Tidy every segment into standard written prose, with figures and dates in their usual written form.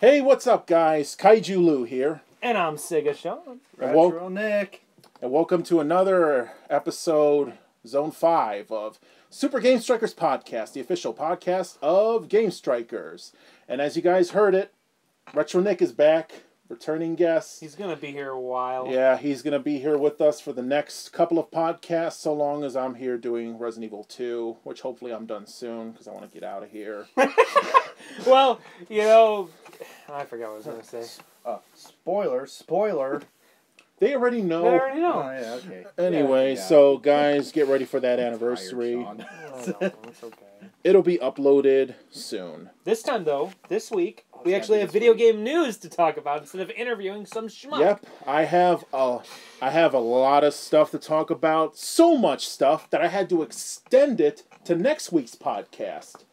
Hey, what's up, guys? KaijuLou here. And I'm SegaSean. Retro Nick. And welcome to another episode, Zone 5 of Super Game Strikers Podcast, the official podcast of Game Strikers. And as you guys heard it, Retro Nick is back, returning guest. He's going to be here a while. Yeah, he's going to be here with us for the next couple of podcasts, so long as I'm here doing Resident Evil 2, which hopefully I'm done soon, because I want to get out of here. Well, you know, I forgot what I was going to say. Spoiler. They already know. They already know. Oh, yeah, okay. Anyway, Yeah. So guys, get ready for that anniversary. I know, it's okay. It'll be uploaded soon. This time, though, this week, we actually have video game news to talk about instead of interviewing some schmuck. Yep, I have a lot of stuff to talk about. So much stuff that I had to extend it to next week's podcast.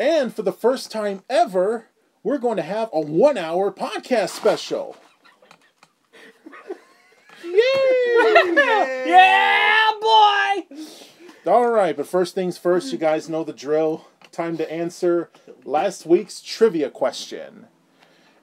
And for the first time ever, we're going to have a 1-hour podcast special. Yay! Yeah, boy! All right, but first things first, you guys know the drill. Time to answer last week's trivia question.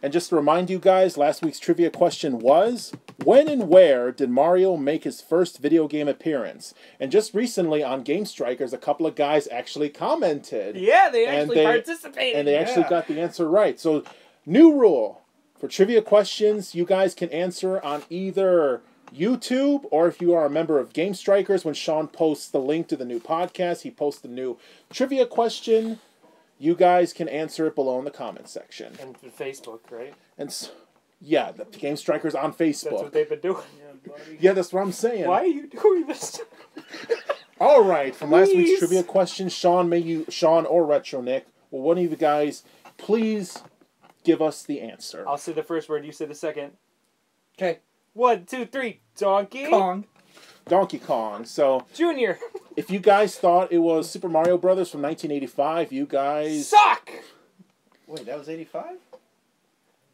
And just to remind you guys, last week's trivia question was, when and where did Mario make his first video game appearance? And just recently on Game Strikers, a couple of guys actually commented. Yeah, they actually participated. And they actually got the answer right. So, new rule. For trivia questions, you guys can answer on either YouTube, or if you are a member of Game Strikers, when Sean posts the link to the new podcast, he posts the new trivia question. You guys can answer it below in the comment section. And Facebook, right? And yeah, the Game Strikers on Facebook. That's what they've been doing. Yeah, that's what I'm saying. Why are you doing this? All right, from last week's Please. trivia question, Sean or Retro Nick, will one of you guys please give us the answer? I'll say the first word, you say the second. Okay. 1, 2, 3, Donkey Kong. Donkey Kong. So, Junior. if you guys thought it was Super Mario Brothers from 1985, you guys... Suck! Wait, that was 85?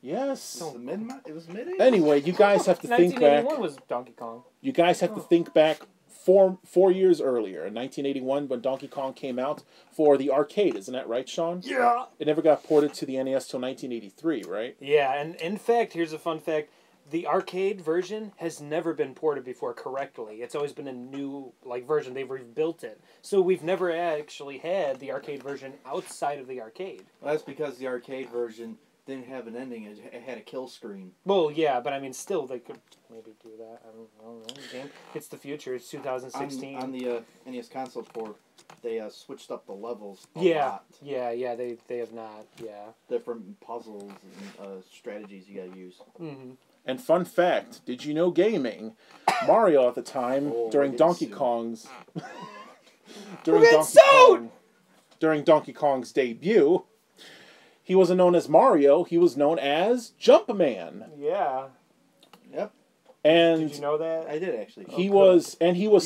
Yes. It was mid 80s? Anyway, you guys have to think back. 1981 was Donkey Kong. You guys have to think back four years earlier, in 1981, when Donkey Kong came out for the arcade. Isn't that right, Sean? Yeah. It never got ported to the NES till 1983, right? Yeah, and in fact, here's a fun fact. The arcade version has never been ported before correctly. It's always been a new version. They've rebuilt it. So we've never actually had the arcade version outside of the arcade. Well, that's because the arcade version didn't have an ending. It had a kill screen. Well, yeah, but I mean, still, they could maybe do that. I don't know. Game. It's the future. It's 2016. On the NES console port, they switched up the levels a lot. Yeah, they have not, yeah. Different puzzles and strategies you gotta use. Mm-hmm. And fun fact, did you know gaming? Mario at the time, during Donkey Kong's... during Donkey Kong's debut, he wasn't known as Mario, he was known as Jumpman. Yeah. Yep. And did you know that? I did, actually. he was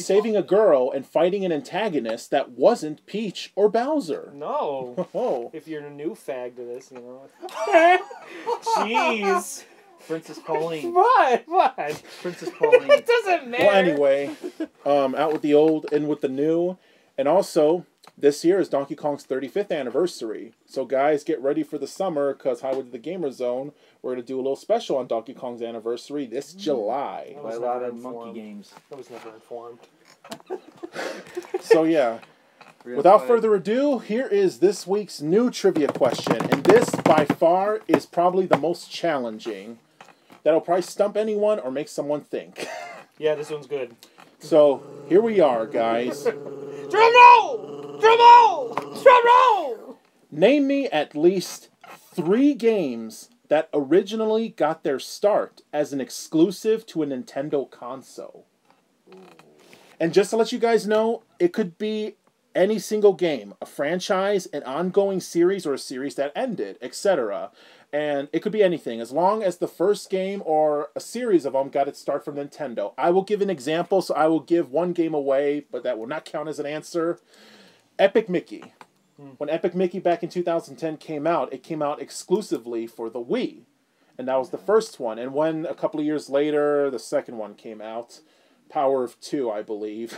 saving a girl and fighting an antagonist that wasn't Peach or Bowser. No. Oh. If you're a new fag to this, you know. Jeez. Princess Pauline. What? Princess Pauline. It doesn't matter. Well, anyway, out with the old, in with the new. And also, this year is Donkey Kong's 35th anniversary. So guys, get ready for the summer, because Highway to the Gamer Zone, we're going to do a little special on Donkey Kong's anniversary this July. By a lot of monkey games. I was never informed. So yeah, without further ado, here is this week's new trivia question. And this, by far, is probably the most challenging. That'll probably stump anyone or make someone think. Yeah, this one's good. So, here we are, guys. Drum roll! Drum roll! Drum roll! Name me at least 3 games that originally got their start as an exclusive to a Nintendo console. And just to let you guys know, it could be any single game, a franchise, an ongoing series, or a series that ended, etc. And it could be anything, as long as the first game or a series of them got its start from Nintendo. I will give an example, so I will give one game away, but that will not count as an answer. Epic Mickey. When Epic Mickey back in 2010 came out, it came out exclusively for the Wii. And that was the first one. And when, a couple of years later, the second one came out, Power of Two, I believe,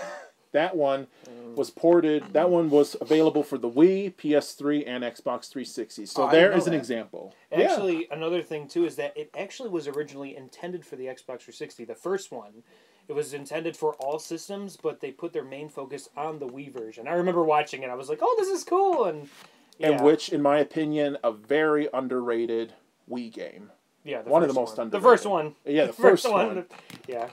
that one was ported. That one was available for the Wii, PS3, and Xbox 360. So there is an example. Actually, another thing too is that it actually was originally intended for the Xbox 360. The first one, it was intended for all systems, but they put their main focus on the Wii version. I remember watching it. I was like, "Oh, this is cool!" And which, in my opinion, a very underrated Wii game. Yeah, one of the most underrated. The first one. Yeah, the first one. Yeah.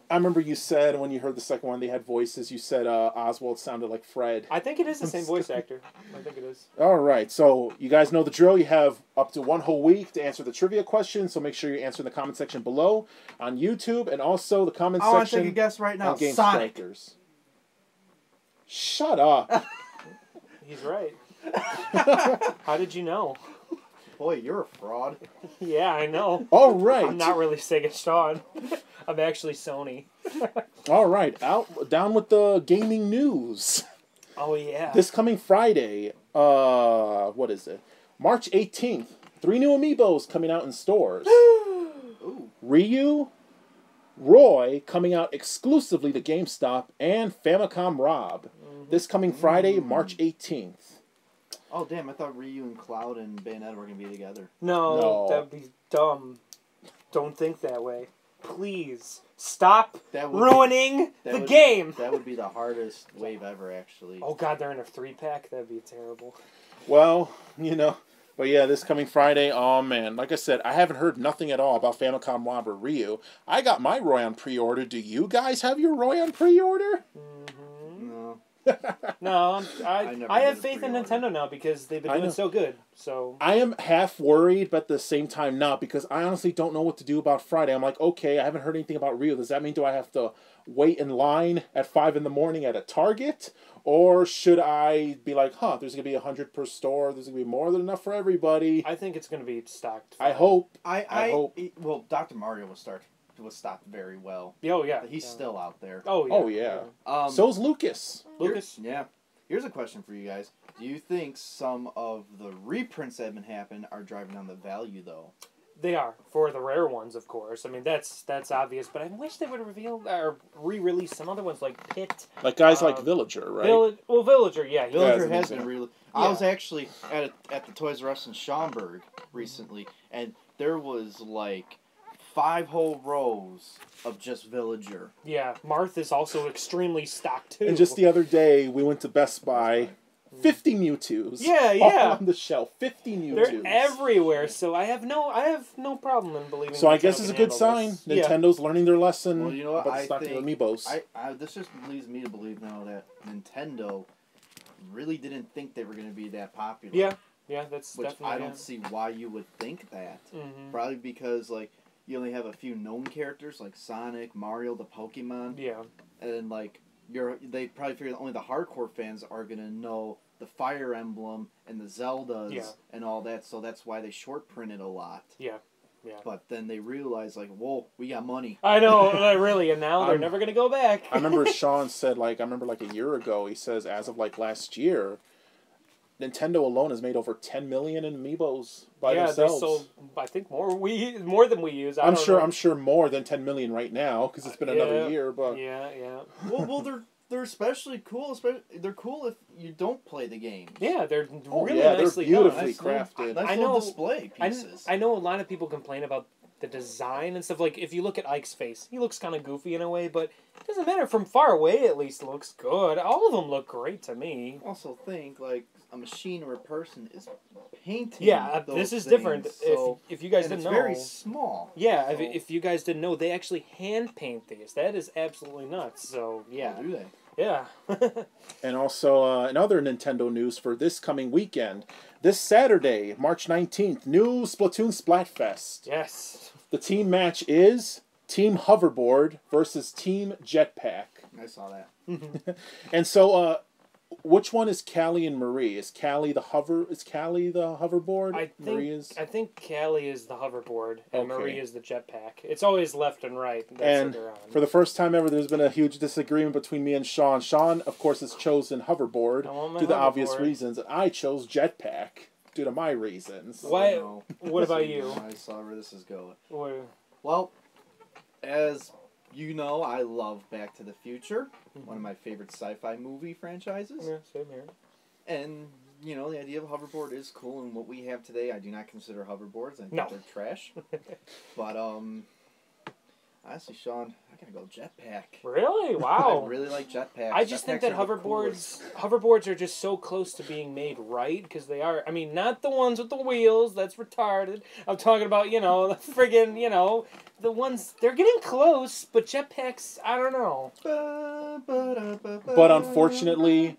I remember you said when you heard the second one, they had voices. You said Oswald sounded like Fred. I think it is the same voice actor. I think it is. All right, so you guys know the drill. You have up to 1 whole week to answer the trivia question. So make sure you answer in the comment section below on YouTube, and also the comment section. I want to take a guess right now. Game Sonic. Strikers. Shut up. He's right. How did you know? Boy, you're a fraud. Yeah, I know. All right. I'm not really SegaSean. I'm actually Sony. All right, down with the gaming news. Oh yeah. This coming Friday, what is it? March 18th. 3 new Amiibos coming out in stores. Ooh. Ryu, Roy coming out exclusively to GameStop, and Famicom Rob. This coming Friday, March 18th. Oh, damn, I thought Ryu and Cloud and Bayonetta were going to be together. No, that'd be dumb. Don't think that way. Please. Stop ruining the game! That would be the hardest wave ever, actually. Oh god, they're in a 3-pack? That'd be terrible. Well, you know, but yeah, this coming Friday, oh man, like I said, I haven't heard nothing at all about Famicom Rob or Ryu. I got my Roy on pre-order. Do you guys have your Roy on pre-order? No. No, I have faith in Nintendo now because they've been doing so good. So I am half worried, but at the same time not, because I honestly don't know what to do about Friday. I'm like, okay, I haven't heard anything about Ryu. Does that mean do I have to wait in line at 5 in the morning at a Target? Or should I be like, there's going to be 100 per store. There's going to be more than enough for everybody. I think it's going to be stocked. I hope. I hope. Well, Dr. Mario was stocked very well. Oh, yeah. He's still out there. Oh, yeah. Oh, yeah. So's Lucas. Yeah. Here's a question for you guys. Do you think some of the reprints that have been happening are driving down the value, though? They are. For the rare ones, of course. I mean, that's obvious. But I wish they would reveal or re-release some other ones like Pit. Like guys like Villager, right? Villager, yeah. Villager has been re-released. I was actually at the Toys R Us in Schaumburg recently, and there was like 5 whole rows of just Villager. Yeah, Marth is also extremely stocked too. And just the other day, we went to Best Buy. 50 Mewtwo's. Yeah. All on the shelf. 50 Mewtwo's. They're everywhere, so I have no problem in believing. So I guess it's a good sign. Nintendo's learning their lesson. Well, you know what? About the stocking of Amiibos. This just leads me to believe now that Nintendo really didn't think they were going to be that popular. Yeah, that's definitely. I don't see why you would think that. Probably because you only have a few known characters like Sonic, Mario, the Pokemon. Yeah. And they probably figure that only the hardcore fans are gonna know the Fire Emblem and the Zeldas and all that, so that's why they short printed a lot. Yeah. But then they realized, whoa, we got money. I know, really, and now they're never gonna go back. I remember Sean said, a year ago, he says, as of last year, Nintendo alone has made over 10 million in Amiibos by themselves. Yeah, they sold, I think, more than we use. I'm sure more than 10 million right now because it's been another year. But yeah. Well, they're especially cool. They're cool if you don't play the games. Yeah, they're really nicely they're beautifully crafted. Nice little display pieces. I know a lot of people complain about the design and stuff. Like, if you look at Ike's face, he looks kind of goofy in a way, but it doesn't matter. From far away, at least, it looks good. All of them look great to me. Also think, a machine or a person is painting. Yeah, this is different. So, if you guys didn't know, it's very small. Yeah, so. If you guys didn't know, they actually hand paint these. That is absolutely nuts. So yeah, do they? Yeah. And also in other Nintendo news for this coming weekend, this Saturday, March 19th, new Splatoon Splatfest. Yes. The team match is Team Hoverboard versus Team Jetpack. I saw that. And so, which one is Callie and Marie? Is Callie the hoverboard? I think Callie is the hoverboard and Marie is the jetpack. It's always left and right. And for the first time ever, there's been a huge disagreement between me and Sean. Sean, of course, has chosen hoverboard due to the obvious reasons. I chose jetpack due to my reasons. What about you? I saw where this is going. What? Well, as you know I love Back to the Future, one of my favorite sci-fi movie franchises. Yeah, same here. And, you know, the idea of a hoverboard is cool, and what we have today, I do not consider hoverboards. I think they're trash. But, honestly, Sean, I gotta go jetpack. Really? Wow. I really like jetpacks. I just think that hoverboards are just so close to being made right, because they are. I mean, not the ones with the wheels. That's retarded. I'm talking about, you know, the friggin', you know, the ones, they're getting close, but jetpacks, I don't know. But unfortunately,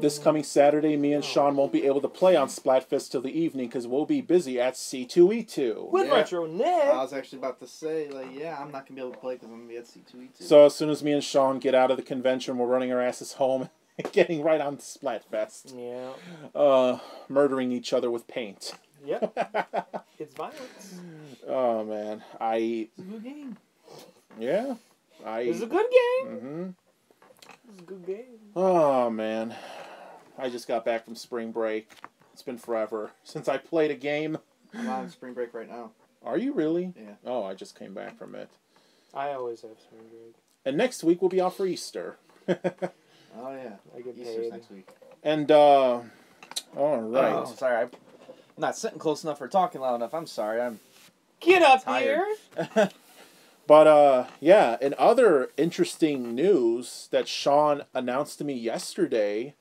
this coming Saturday, me and Sean won't be able to play on Splatfest till the evening because we'll be busy at C2E2. With Retro Nick. I was actually about to say, like, yeah, I'm not going to be able to play because I'm going to be at C2E2. So as soon as me and Sean get out of the convention, we're running our asses home and getting right on to Splatfest. Yeah. Murdering each other with paint. Yep. It's violence. Oh, man. It's a good game. Yeah. It's a good game. Mm-hmm. It's a good game. Oh, man. I just got back from spring break. It's been forever since I played a game. I'm on spring break right now. Are you really? Yeah. Oh, I just came back from it. I always have spring break. And next week we'll be off for Easter. Oh, yeah. I get Easter's paid. next week. And, all right. Oh, sorry. I'm not sitting close enough or talking loud enough. I'm sorry. I'm Get up tired. here. But, yeah, in other interesting news that Sean announced to me yesterday,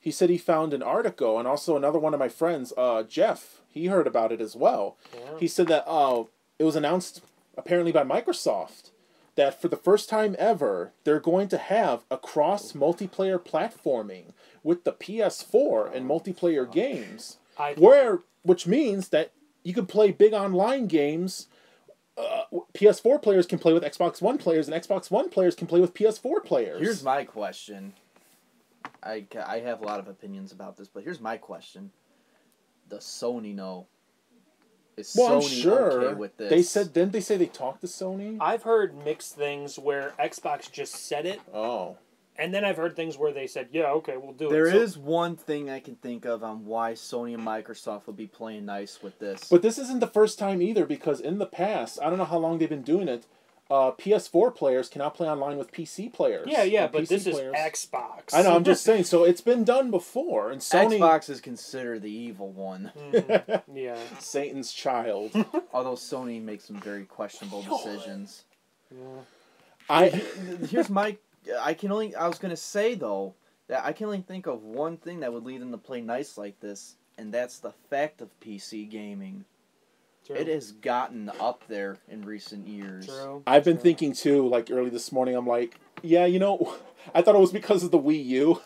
he said he found an article, and also another one of my friends, Jeff, he heard about it as well. Yeah. He said that it was announced, apparently by Microsoft, that for the first time ever, they're going to have a cross-multiplayer platforming with the PS4 and multiplayer games, which means that you can play big online games. PS4 players can play with Xbox One players, and Xbox One players can play with PS4 players. Here's my question. I have a lot of opinions about this, but here's my question. Does Sony know? Is Well, I'm Sony sure. okay with this? They said, didn't they say they talked to Sony? I've heard mixed things where Xbox just said it, Oh. and then I've heard things where they said, yeah, okay, we'll do it. There is one thing I can think of on why Sony and Microsoft would be playing nice with this. But this isn't the first time either, because in the past, I don't know how long they've been doing it, PS4 players cannot play online with PC players. Yeah, but PC this players. is Xbox. I know, I'm just saying, so it's been done before, and Sony... Xbox is considered the evil one. Yeah. Satan's child. Although Sony makes some very questionable decisions. Yeah. Here's my... I was going to say, though, that I can only think of one thing that would lead them to play nice like this, and that's the fact of PC gaming. True. It has gotten up there in recent years. True. I've been thinking, too, like, early this morning, I'm like, yeah, you know, I thought it was because of the Wii U.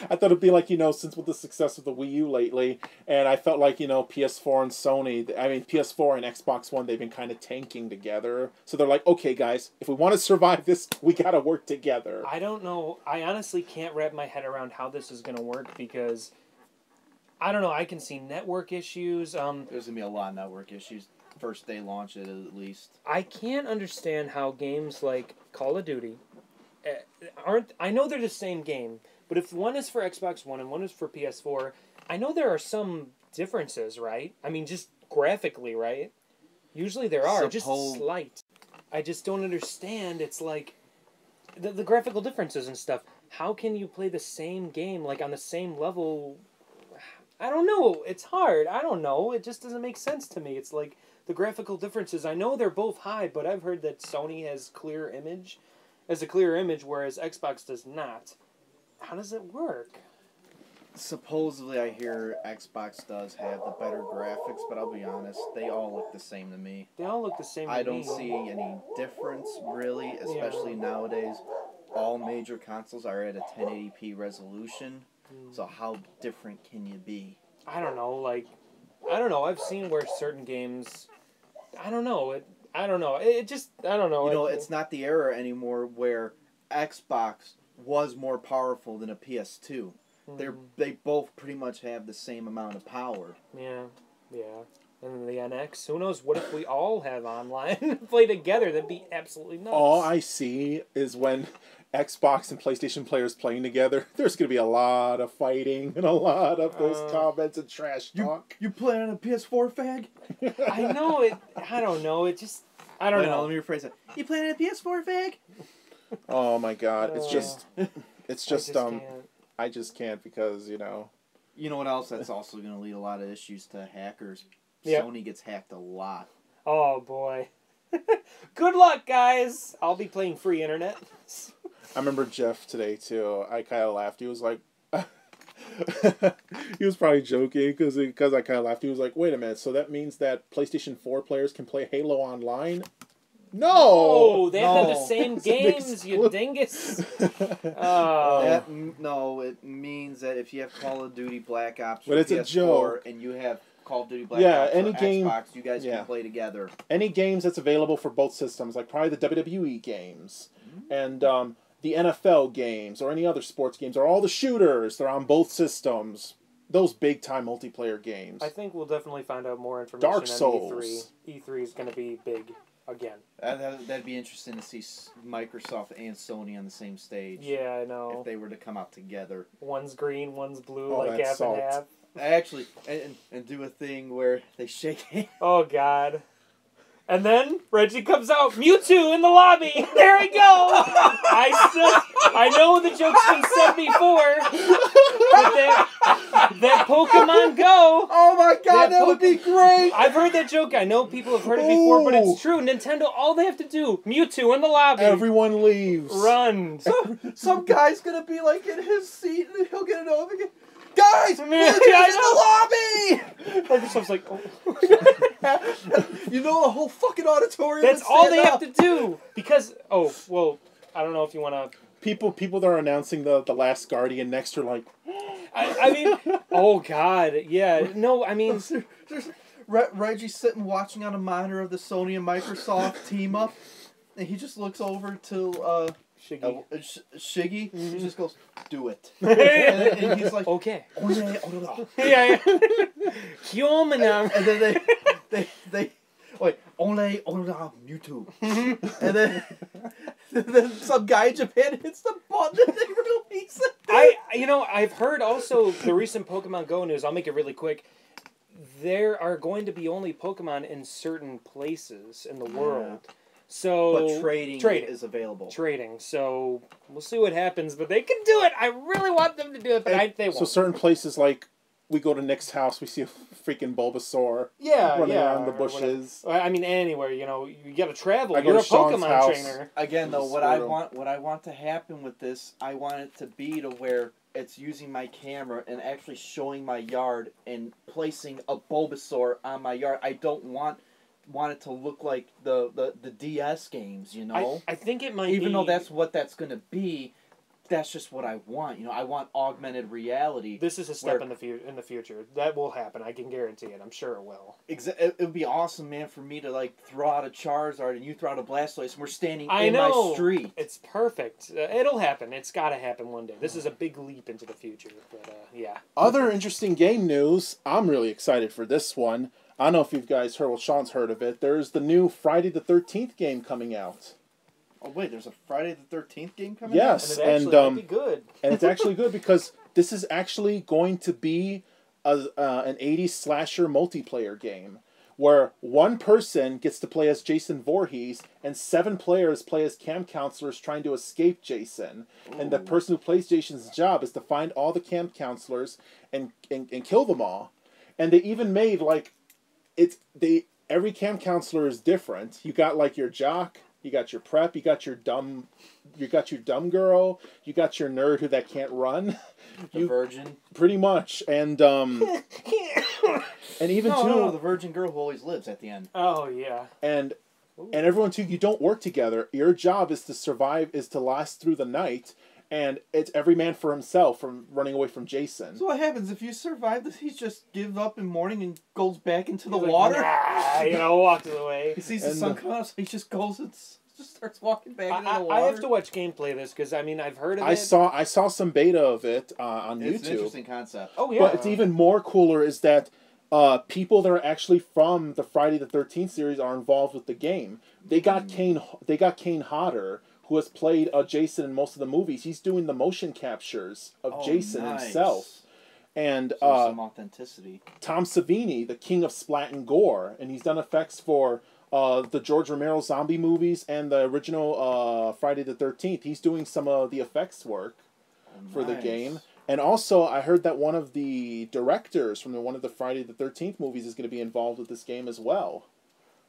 I thought it'd be like, you know, since with the success of the Wii U lately, and I felt like, you know, PS4 and Sony, I mean, PS4 and Xbox One, they've been kind of tanking together. So they're like, okay, guys, if we want to survive this, we gotta work together. I don't know. I honestly can't wrap my head around how this is going to work because, I don't know, I can see network issues. There's going to be a lot of network issues. First day launch it, at least. I can't understand how games like Call of Duty aren't... I know they're the same game, but if one is for Xbox One and one is for PS4, I know there are some differences, right? I mean, just graphically, right? Usually there are, just slight. I just don't understand. It's like the graphical differences and stuff. How can you play the same game, like on the same level? I don't know. It's hard. I don't know. It just doesn't make sense to me. It's like the graphical differences. I know they're both high, but I've heard that Sony has a clear image, whereas Xbox does not. How does it work? Supposedly, I hear Xbox does have the better graphics, but I'll be honest, they all look the same to me. They all look the same to me. I don't see any difference, really, especially nowadays. All major consoles are at a 1080p resolution, so how different can you be? I don't know, I've seen where certain games... I don't know. It just... I don't know. You know, it's not the era anymore where Xbox was more powerful than a PS2. They both pretty much have the same amount of power. Yeah. And then the NX. Who knows? What if we all have online play together? That'd be absolutely nuts. All I see is when Xbox and PlayStation players playing together, there's going to be a lot of fighting and a lot of those comments and trash talk. You playing on a PS4, fag? I know it. I don't know. It just... I don't know. Let me rephrase that. You playing a PS4, Vag? Oh my God! It's just, can't. I just can't because you know. You know what else? That's also going to lead a lot of issues to hackers. Yep. Sony gets hacked a lot. Oh boy. Good luck, guys. I'll be playing free internet. I remember Jeff today too. I kind of laughed. He was like, he was probably joking because I kind of laughed. He was like, "Wait a minute. So that means that PlayStation 4 players can play Halo online?" No. Oh, they have the No. same It's an games, you dingus. Oh. No, it means that if you have Call of Duty Black Ops But for it's a PS4 joke. and you have Call of Duty Black Yeah, Ops any for game- Xbox, you guys yeah. can play together. Any games that's available for both systems, like probably the WWE games and the NFL games or any other sports games, or all the shooters, they're on both systems. Those big-time multiplayer games. I think we'll definitely find out more information Dark on Souls. E3. E3 is going to be big again. That'd be interesting to see Microsoft and Sony on the same stage. Yeah, I know. If they were to come out together. One's green, one's blue, Oh, like that's half salt. and half. Actually, and do a thing where they shake hands. Oh, God. And then Reggie comes out, Mewtwo in the lobby. There we go. I know the joke's been said before, but that Pokemon Go. Oh my God, that would be great! I've heard that joke. I know people have heard it before, but it's true. Nintendo, all they have to do, Mewtwo in the lobby. Everyone leaves. Run. Some guy's gonna be like in his seat and he'll get it over again. Guys, Man, Mewtwo's in the lobby! Microsoft's like, oh. You know the whole fucking auditorium. That's would all stand they have up. to do. Because, oh, well, I don't know if you want to... People that are announcing the Last Guardian next are like, I mean, oh, God, yeah. No, I mean... There's Reggie sitting watching on a monitor of the Sony and Microsoft team up, and he just looks over to Shiggy. Shiggy. Mm-hmm. He just goes, "Do it," and he's like, Okay. "Ole, Yeah. Human. and then they wait, Ole, Mewtwo, and then some guy in Japan hits the button and they release it. I've heard also the recent Pokemon Go news. I'll make it really quick. There are going to be only Pokemon in certain places in the world. So But trading is available. Trading. So we'll see what happens, but they can do it. I really want them to do it, but they won't. so certain places like we go to Nick's house, we see a freaking Bulbasaur running around the or bushes. whatever. I mean, anywhere. You got to travel. I go You're a to Sean's Pokemon house. trainer. Again, though, what Squirtle. I want to happen with this, I want it to be to where it's using my camera and actually showing my yard and placing a Bulbasaur on my yard. I don't want it to look like the DS games, you know? I think it might Even be... though that's what that's going to be, that's just what I want. You know, I want augmented reality. This is a step in the future. That will happen. I can guarantee it. I'm sure it will. It would be awesome, man, for me to like throw out a Charizard and you throw out a Blastoise and we're standing I in know. my street. It's perfect. It'll happen. It's got to happen one day. This is a big leap into the future. But yeah. Other interesting game news. I'm really excited for this one. I don't know if you guys heard. Well, Sean's heard of it. There's the new Friday the 13th game coming out. Oh wait, there's a Friday the 13th game coming Yes, And it actually might be good. and it's actually good because this is actually going to be an 80s slasher multiplayer game where one person gets to play as Jason Voorhees and 7 players play as camp counselors trying to escape Jason. Ooh. And the person who plays Jason's job is to find all the camp counselors and kill them all. And they even made like every camp counselor is different. You got like your jock, you got your prep, you got your dumb girl, you got your nerd who that can't run. The virgin. Pretty much. And and even the virgin girl who always lives at the end. Oh yeah. And everyone too, you don't work together. Your job is to survive, is to last through the night. And it's every man for himself from running away from Jason. So what happens if you survive this? He just gives up in morning and goes back into the water. Walks away. He sees the sun come out, so he just goes and just starts walking back into the water. I have to watch gameplay of this because I mean I've heard of it. I saw some beta of it on YouTube. It's an interesting concept. Oh yeah. But it's even more cooler is that people that are actually from the Friday the 13th series are involved with the game. They got Kane Hodder, who has played Jason in most of the movies. He's doing the motion captures of Jason himself. And some authenticity. Tom Savini, the king of splat and gore, and he's done effects for the George Romero zombie movies and the original Friday the 13th. He's doing some of the effects work for the game. And also, I heard that one of the directors from one of the Friday the 13th movies is going to be involved with this game as well.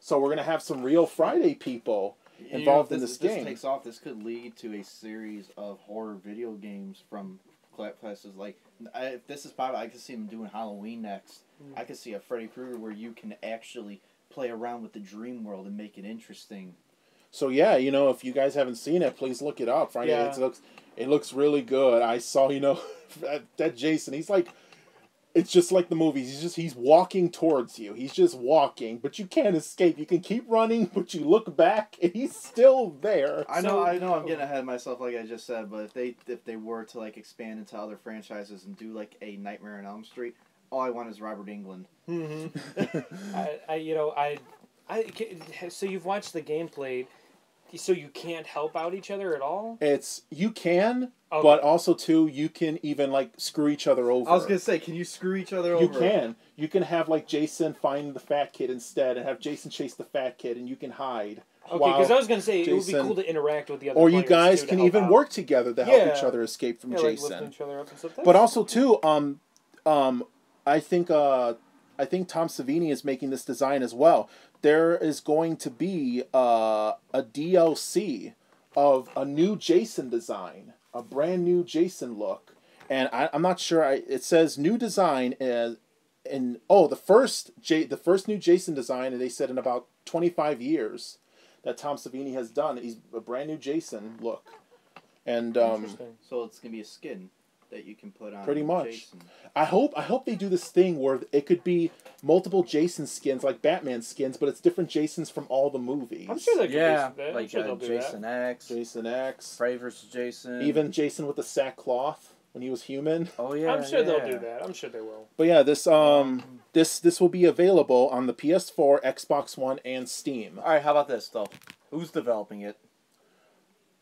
So we're going to have some real Friday people involved in this game. If this takes off, this could lead to a series of horror video games from Splatfest. Like, if this is popular, I could see them doing Halloween next. I could see a Freddy Krueger where you can actually play around with the dream world and make it interesting. So yeah, you know, if you guys haven't seen it, please look it up. Friday, it looks really good. I saw, you know, that Jason. He's like, it's just like the movies. He's walking towards you. He's just walking, but you can't escape. You can keep running, but you look back, and he's still there. I know. I'm getting ahead of myself, like I just said. But if they were to like expand into other franchises and do like a Nightmare on Elm Street, all I want is Robert Englund. So you've watched the gameplay. So you can't help out each other at all? You can, but also too, you can even like screw each other over. I was gonna say, can you screw each other over? You can. You can have like Jason find the fat kid instead, and have Jason chase the fat kid, and you can hide. Okay, because I was gonna say it would be cool to interact with the other. Or you guys can even work together to help each other escape from Jason. Like lifting each other up and stuff. But also too, I think Tom Savini is making this design as well. There is going to be a DLC of a new Jason design, a brand new Jason look, and I'm not sure. It says new design the first new Jason design, and they said in about 25 years that Tom Savini has done. He's a brand new Jason look, and so it's gonna be a skin that you can put on. Pretty much. Jason. I hope they do this thing where it could be multiple Jason skins, like Batman skins, but it's different Jasons from all the movies. I'm sure they could do that. Like Jason X. Jason X. Freddy vs. Jason. Even Jason with the sackcloth when he was human. Oh yeah. I'm sure they'll do that. I'm sure they will. But yeah, this will be available on the PS4, Xbox One, and Steam. All right, how about this though? Who's developing it?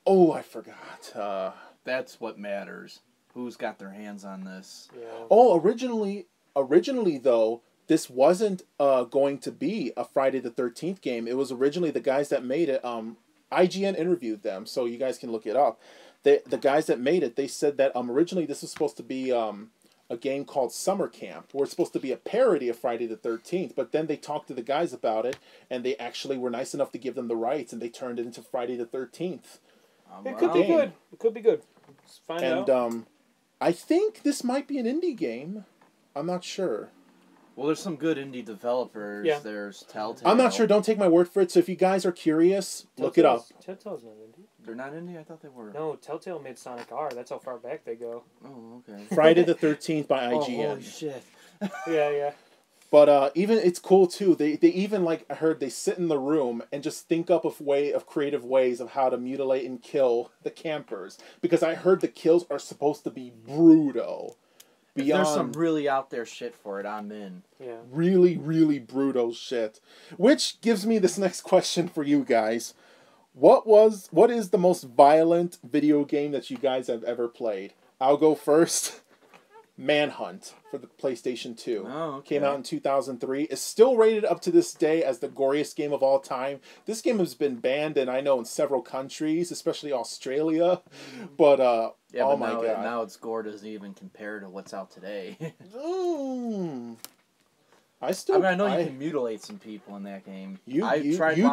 Oh, I forgot. That's what matters. Who's got their hands on this? Yeah. Oh, originally though, this wasn't going to be a Friday the 13th game. It was originally the guys that made it. IGN interviewed them, so you guys can look it up. The guys that made it, they said that originally this was supposed to be a game called Summer Camp, where it's supposed to be a parody of Friday the 13th. But then they talked to the guys about it, and they actually were nice enough to give them the rights, and they turned it into Friday the 13th. It could be good. It could be good. Let's find out. And I think this might be an indie game. I'm not sure. Well, there's some good indie developers. Yeah. There's Telltale. I'm not sure. Don't take my word for it. So if you guys are curious, look it up. Telltale's not indie. They're not indie? I thought they were. No, Telltale made Sonic R. That's how far back they go. Oh, okay. Friday the 13th by IGN. Oh, holy shit. Yeah. But even it's cool too. They even like I heard they sit in the room and just think up of creative ways of how to mutilate and kill the campers, because I heard the kills are supposed to be brutal. If there's some really out there shit for it, I'm in. Yeah. Really, really brutal shit. Which gives me this next question for you guys. What is the most violent video game that you guys have ever played? I'll go first. Manhunt for the PlayStation 2. Oh, okay. Came out in 2003. It's still rated up to this day as the goriest game of all time. This game has been banned in several countries, especially Australia. But oh my god. Now its gore doesn't even compare to what's out today. I know you can mutilate some people in that game. You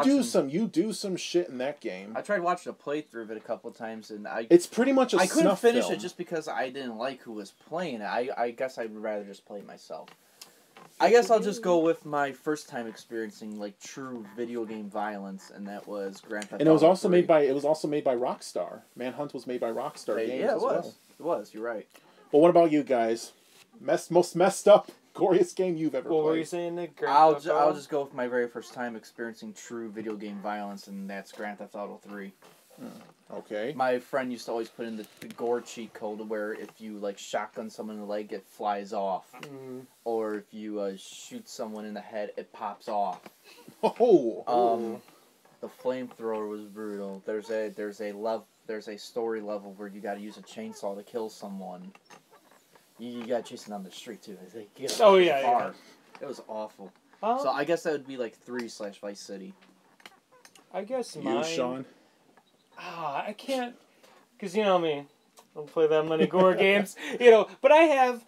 do some shit in that game. I tried watching a playthrough of it a couple of times, and it's pretty much I couldn't finish film. it just because I didn't like who was playing it. I guess I would rather just play it myself. I guess I'll just go with my first time experiencing like true video game violence, and that was Grand Theft Auto. And it was also made by Rockstar. Manhunt was made by Rockstar Games. Yeah, as well. It was. You're right. Well, what about you guys? Most messed up, goriest game you've ever played? What were you saying, Nick? I'll just go with my very first time experiencing true video game violence, and that's Grand Theft Auto 3. Okay. My friend used to always put in the gore cheat code where if you like shotgun someone in the leg, it flies off, or if you shoot someone in the head, it pops off. Oh. The flamethrower was brutal. There's a story level where you got to use a chainsaw to kill someone. You got chasing down the street too. Yeah. It was awful. So I guess that would be like 3/Vice City. I guess You, mine. Sean? I can't, because you know me, I don't play that many gore games, but I have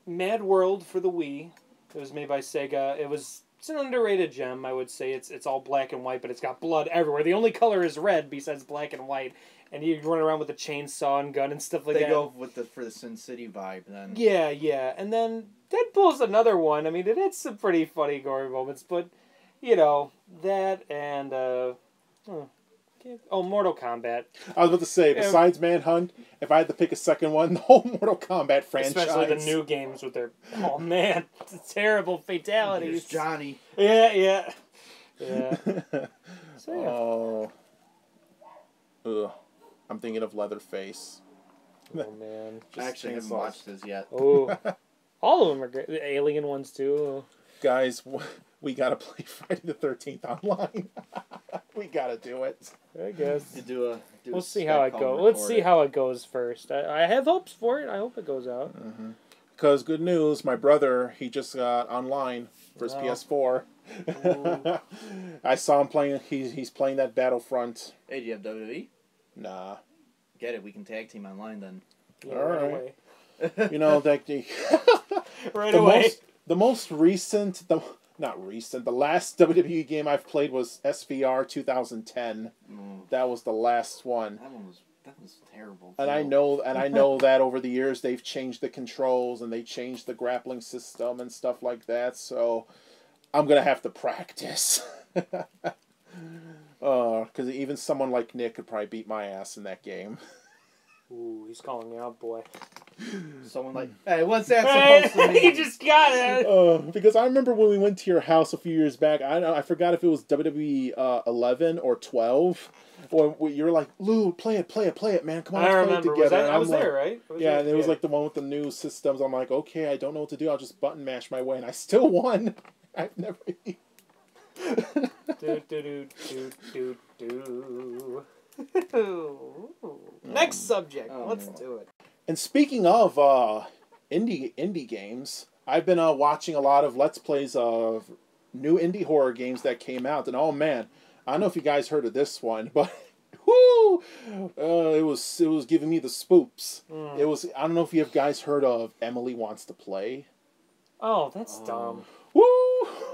Mad World for the Wii. It was made by Sega. It's an underrated gem, I would say. It's all black and white, but it's got blood everywhere. The only color is red besides black and white, and you run around with a chainsaw and gun and stuff like that. They go with for the Sin City vibe then. Yeah, and then Deadpool's another one. I mean, it had some pretty funny gory moments, but that and Mortal Kombat. I was about to say, besides Manhunt, if I had to pick a second one, the whole Mortal Kombat franchise. Especially the new games with their, oh man, terrible fatalities. Here's Johnny. Yeah. So, Oh. Ugh. I'm thinking of Leatherface. oh man. I actually haven't watched this yet. Oh. All of them are great. The Alien ones too. Guys, we gotta play Friday the 13th online. We gotta do it. I guess. We'll see how it goes. Let's see how it goes first. I have hopes for it. I hope it goes out. Because good news, my brother, he just got online for his PS4. I saw him playing. He's playing that Battlefront. Hey, do you have WWE? Nah. Get it. We can tag team online then. Yeah, All right. away. You know that Right away. The most recent, the last WWE game I've played was SVR 2010. That was the last one. That was terrible. And I know that over the years they've changed the controls and they changed the grappling system and stuff like that. So I'm gonna have to practice. Because even someone like Nick could probably beat my ass in that game. Ooh, he's calling me out, boy. Someone like, hey, what's that supposed to mean? He just got it. Because I remember when we went to your house a few years back. I forgot if it was WWE 11 or 12. Or you were like, Lou, play it, man. Come on, let's play it together. I was there, right? And it was like the one with the new systems. I'm like, okay, I don't know what to do. I'll just button mash my way, and I still won. I've never. Next subject. Let's do it. And speaking of indie games, I've been watching a lot of Let's Plays of new indie horror games that came out, and oh man, I don't know if you guys heard of this one, but whoo, it was giving me the spoops. It was, I don't know if you guys heard of Emily Wants to Play. Oh, that's dumb. Woo!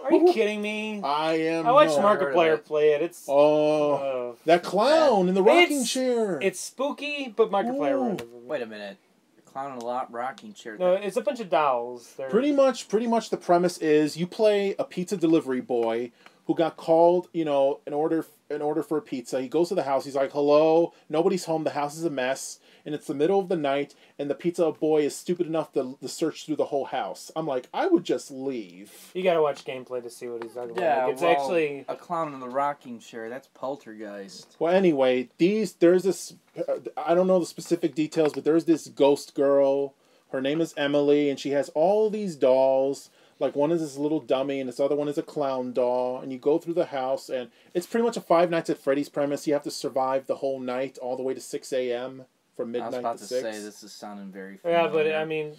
Are you kidding me? I watched Markiplier play it. It's that clown in the rocking chair. It's spooky, but Markiplier. Wait a minute. Clown in a rocking chair. No, it's a bunch of dolls. Pretty much the premise is you play a pizza delivery boy who got called, in order for a pizza. He goes to the house. He's like, "Hello, nobody's home. The house is a mess." And it's the middle of the night, and the pizza boy is stupid enough to search through the whole house. I'm like, I would just leave. You gotta watch gameplay to see what he's talking about. Yeah, It's actually a clown in the rocking chair. That's Poltergeist. Well, anyway, there's this. I don't know the specific details, but there's this ghost girl. Her name is Emily, and she has all these dolls. Like, one is this little dummy, and this other one is a clown doll. And you go through the house, and it's pretty much a Five Nights at Freddy's premise. You have to survive the whole night, all the way to 6 a.m. from midnight to 6. I was about to say, this is sounding very familiar. Yeah, but I mean,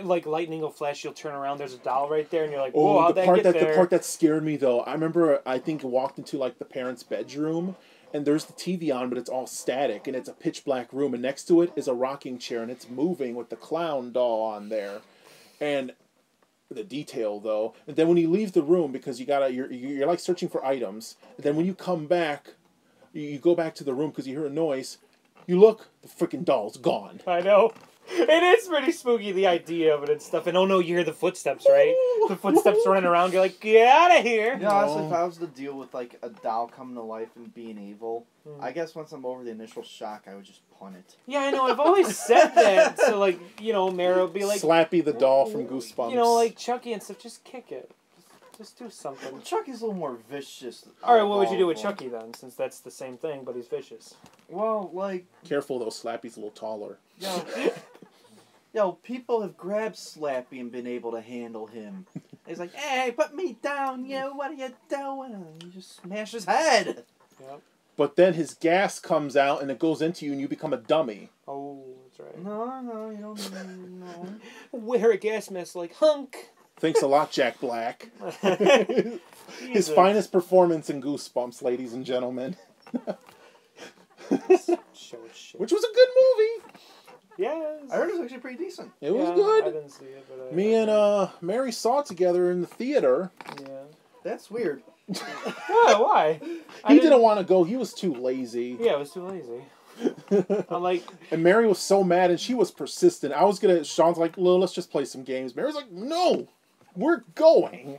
like lightning will flash, you'll turn around, there's a doll right there, and you're like, whoa, how'd that get there? The part that scared me, though, I remember, I think, walked into, like, the parents' bedroom, and there's the TV on, but it's all static, and it's a pitch-black room, and next to it is a rocking chair, and it's moving with the clown doll on there. And the detail, though, and then when you leave the room, because you're like searching for items, and then when you come back, you go back to the room because you hear a noise, you look, the freaking doll's gone. I know. It is pretty spooky, the idea of it and stuff. And oh no, you hear the footsteps, right? The footsteps running around, you're like, get out of here! Yeah, honestly, if I was to deal with, like, a doll coming to life and being evil, I guess once I'm over the initial shock, I would just punt it. Yeah, I know, I've always said that. So, like, Mara would be like... Slappy the doll from Goosebumps. Like Chucky and stuff, just kick it. Just do something. Well, Chucky's a little more vicious. Alright, what would you do with Chucky, then? Since that's the same thing, but he's vicious. Well, like... Careful, though, Slappy's a little taller. Yo, people have grabbed Slappy and been able to handle him. He's like, hey, put me down, yo, what are you doing? And you just smash his head. Yep. But then his gas comes out and it goes into you and you become a dummy. Oh, that's right. No, you don't know. Wear a gas mask like Hunk. Thanks a lot, Jack Black. His Jesus. finest performance in Goosebumps, ladies and gentlemen. Show shit. Which was a good movie. Yes. I heard it was actually pretty decent. It was I good. didn't see it, but Me and Mary saw it together in the theater. Yeah. That's weird. Why? He didn't want to go. He was too lazy. Yeah, I was too lazy. I'm like, And Mary was so mad, and she was persistent. Sean's like, "Lil, let's just play some games." Mary's like, "No, we're going."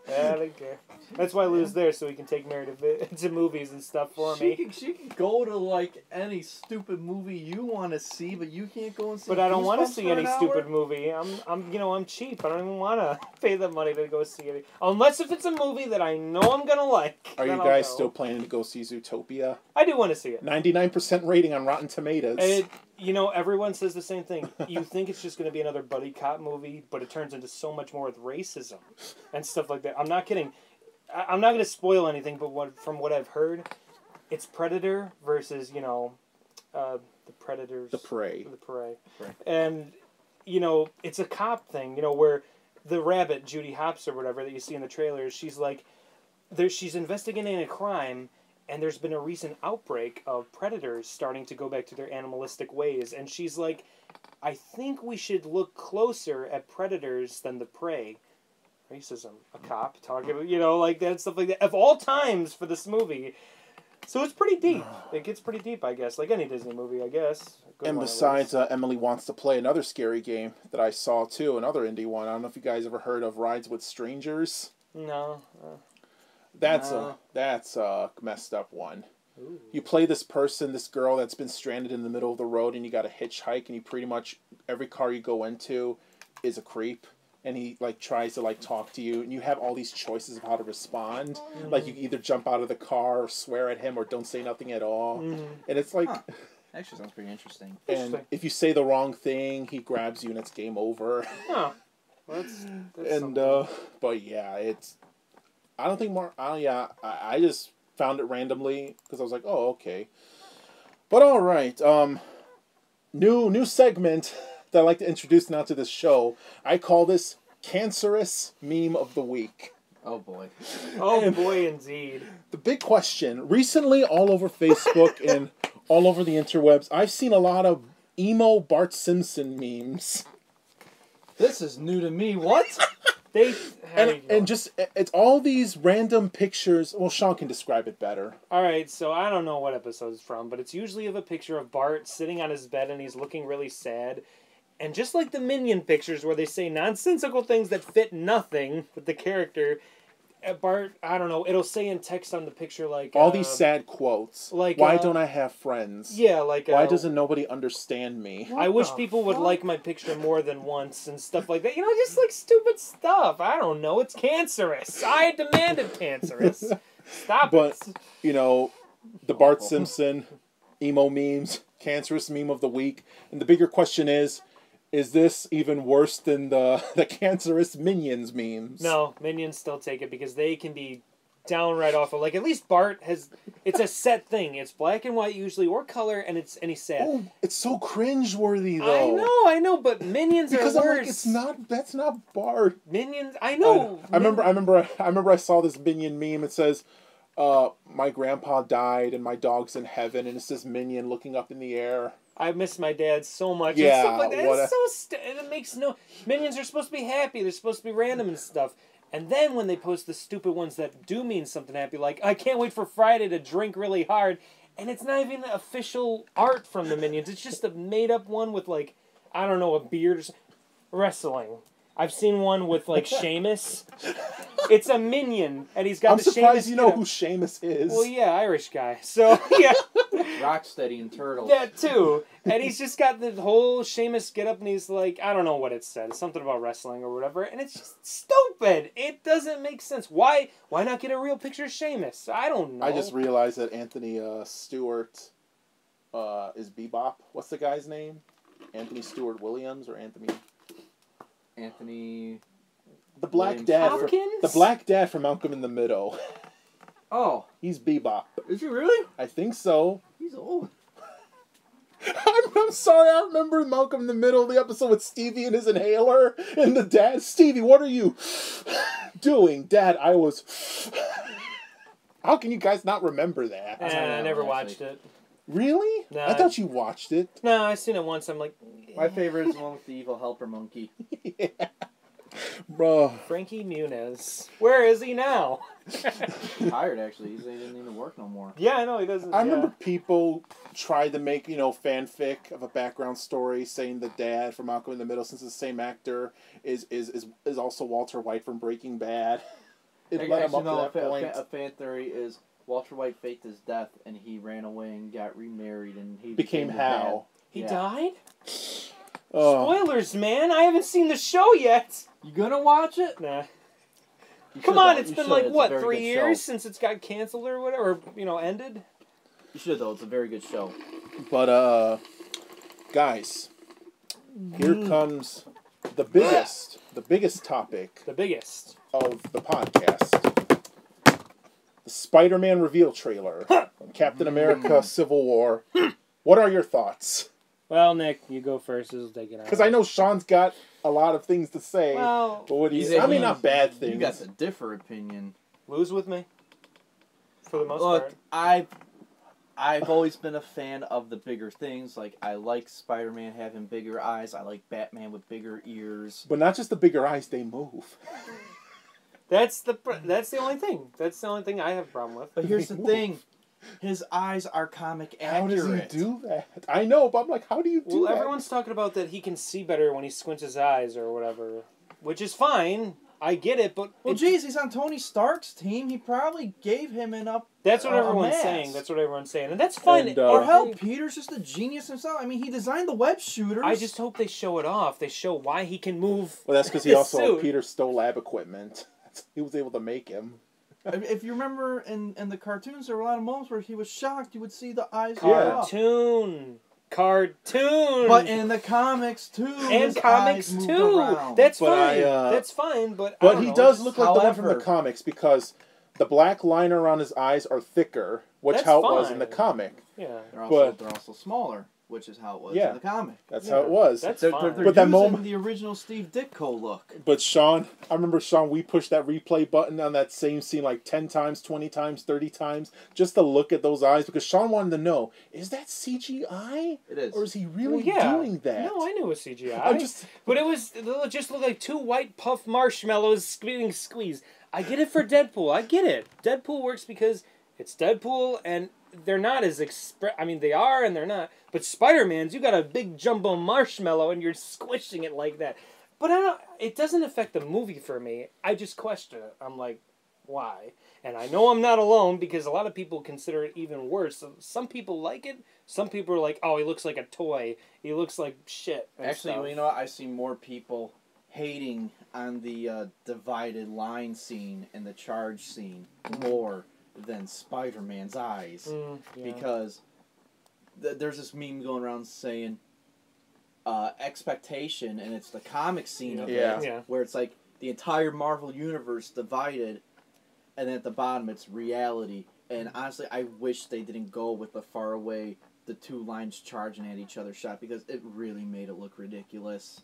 I don't care. That's why Lou's there, so he can take Mary to movies and stuff for me. She can go to like any stupid movie you want to see, but you can't go and see. But I don't want to Goosebumps see for any an hour? stupid movie. I'm cheap. I don't even want to pay the money to go see it. Unless if it's a movie that I know I'm gonna like. Are you then I'll guys go. still planning to go see Zootopia? I do want to see it. 99% rating on Rotten Tomatoes. Everyone says the same thing. You think it's just going to be another buddy cop movie, but it turns into so much more with racism and stuff like that. I'm not kidding. I'm not going to spoil anything, but from what I've heard, it's Predator versus, the Predators. The Prey. The Prey. And, it's a cop thing, where the rabbit, Judy Hopps or whatever that you see in the trailers, she's like, she's investigating a crime, and there's been a recent outbreak of predators starting to go back to their animalistic ways. And she's like, I think we should look closer at predators than the prey. Racism. A cop talking, like that, stuff like that. Of all times for this movie. So it's pretty deep. It gets pretty deep, I guess. Like any Disney movie, I guess. And besides, Emily wants to play another scary game that I saw, too. Another indie one. I don't know if you guys ever heard of Rides with Strangers. No. That's a messed up one. Ooh. You play this girl that's been stranded in the middle of the road, and you got to hitchhike, and you pretty much, every car you go into is a creep, and he tries to talk to you, and you have all these choices of how to respond. Mm-hmm. Like you can either jump out of the car or swear at him or don't say nothing at all. Mm-hmm. And it's like, Actually, sounds pretty interesting. And if you say the wrong thing, he grabs you and it's game over. Huh. Well, that's and but yeah, it's. I don't think more. I just found it randomly because I was like, oh, okay. But all right, new segment that I like to introduce now to this show. I call this Cancerous Meme of the Week. Oh boy. Oh boy, indeed. The big question recently, all over Facebook and all over the interwebs, I've seen a lot of emo Bart Simpson memes. This is new to me. What? And just it's all these random pictures. Well, Sean can describe it better. All right, so I don't know what episode it's from, but it's usually of a picture of Bart sitting on his bed and he's looking really sad. And just like the Minion pictures where they say nonsensical things that fit nothing with the character, Bart, I don't know, it'll say in text on the picture like... all these sad quotes. Like, why don't I have friends? Yeah, like... why doesn't nobody understand me? I wish people would like my picture more than once and stuff like that. Just like stupid stuff. I don't know. It's cancerous. I demanded cancerous. Stop it. But, the Bart Simpson emo memes, cancerous meme of the week. And the bigger question is this even worse than the cancerous Minions memes? No, Minions still take it because they can be downright awful. Like, at least Bart has... It's a set thing. It's black and white usually, or color, and he's sad. Oh, it's so cringe-worthy, though. I know, but Minions because are worse. I'm like, that's not Bart. Minions... I know. I remember I saw this Minion meme. It says, my grandpa died and my dog's in heaven, and it says Minion looking up in the air. I miss my dad so much. Yeah, and stuff like that. It's so it makes no... Minions are supposed to be happy. They're supposed to be random and stuff. And then when they post the stupid ones that do mean something happy, like, I can't wait for Friday to drink really hard, and it's not even the official art from the Minions. It's just a made-up one with, like, I don't know, a beard or something. Wrestling. I've seen one with, like, Sheamus. It's a minion, and he's got I'm the surprised Sheamus... you know who Sheamus is. Well, yeah, Irish guy. So, yeah. Rocksteady and Turtles. That, too. And he's just got the whole Sheamus get-up, and he's like, I don't know what it said. It's something about wrestling or whatever, and it's just stupid. It doesn't make sense. Why not get a real picture of Sheamus? I don't know. I just realized that Anthony Stewart is Bebop. What's the guy's name? Anthony Stewart Williams or Anthony... The black dad. The black dad from Malcolm in the Middle. Oh. He's Bebop. Is he really? I think so. He's old. I'm I'm sorry, I remember Malcolm in the Middle of the episode with Stevie and his inhaler, and the dad, Stevie, what are you doing? Dad, I was... How can you guys not remember that? I never watched it. Really? No, I thought you watched it. No, I seen it once. I'm like... My favorite is the one with the evil helper monkey. Yeah. Bro. Frankie Muniz. Where is he now? Tired, actually. He didn't even work no more. Yeah, I know, he doesn't. I remember people tried to make, fanfic of a background story saying the dad from Malcolm in the Middle, since it's the same actor, is also Walter White from Breaking Bad. It led him up to that point. A fan theory is Walter White faked his death and he ran away and got remarried and he became Hal. He died? Oh. Spoilers, man. I haven't seen the show yet. You gonna watch it? Nah. Come on, it's been like, what, 3 years since it's got canceled or whatever, or, ended? You should, though. It's a very good show. But, guys, here comes the biggest topic. The biggest. Of the podcast. The Spider-Man reveal trailer. Captain America Civil War. What are your thoughts? Well, Nick, you go first. This will take it out. Because I know Sean's got a lot of things to say. Well, but what do you say? I mean, not bad things. You got the differ opinion. Lose with me? For the most part. Look, I've always been a fan of the bigger things. Like, I like Spider-Man having bigger eyes. I like Batman with bigger ears. But not just the bigger eyes, they move. That's the only thing. That's the only thing I have a problem with. But here's the thing. His eyes are comic accurate. How does he do that? I know, but I'm like, how do you do that? Well, everyone's talking about that he can see better when he squints his eyes or whatever. Which is fine. I get it, but... Well, geez, he's on Tony Stark's team. He probably gave him enough. That's what everyone's saying. That's what everyone's saying. And that's fine. And, or hell, Peter's just a genius himself. I mean, he designed the web shooters. I just hope they show it off. They show why he can move. Well, that's because he also... Peter stole lab equipment. He was able to make him. If you remember in the cartoons, there were a lot of moments where he was shocked. You would see the eyes. Cartoon. But in the comics too. And comics too. Around. That's fine. That's fine. But he does look like the one from the comics because the black line around his eyes are thicker, which how it was in the comic. Yeah. They're also smaller, which is how it was in the comic. That's how it was. That's fine. They're using moment, the original Steve Ditko look. But Sean, I remember we pushed that replay button on that same scene like 10 times, 20 times, 30 times, just to look at those eyes, because Sean wanted to know, is that CGI? It is. Or is he really doing that? No, I knew it was CGI. But it just looked like two white puff marshmallows being squeezed. I get it for Deadpool. I get it. Deadpool works because it's Deadpool and they're not as I mean, they are and they're not. But Spider-Man's, you got a big jumbo marshmallow and you're squishing it like that. But it doesn't affect the movie for me. I just question it. I'm like, why? And I know I'm not alone because a lot of people consider it even worse. So some people like it. Some people are like, oh, he looks like a toy. He looks like shit. Actually, stuff. You know what? I see more people hating on the divided line scene and the charge scene more than Spider-Man's eyes. Because there's this meme going around saying expectation, and it's the comic scene of it, where it's like the entire Marvel universe divided, and then at the bottom it's reality. And honestly, I wish they didn't go with the far away, the two lines charging at each other shot, because it really made it look ridiculous.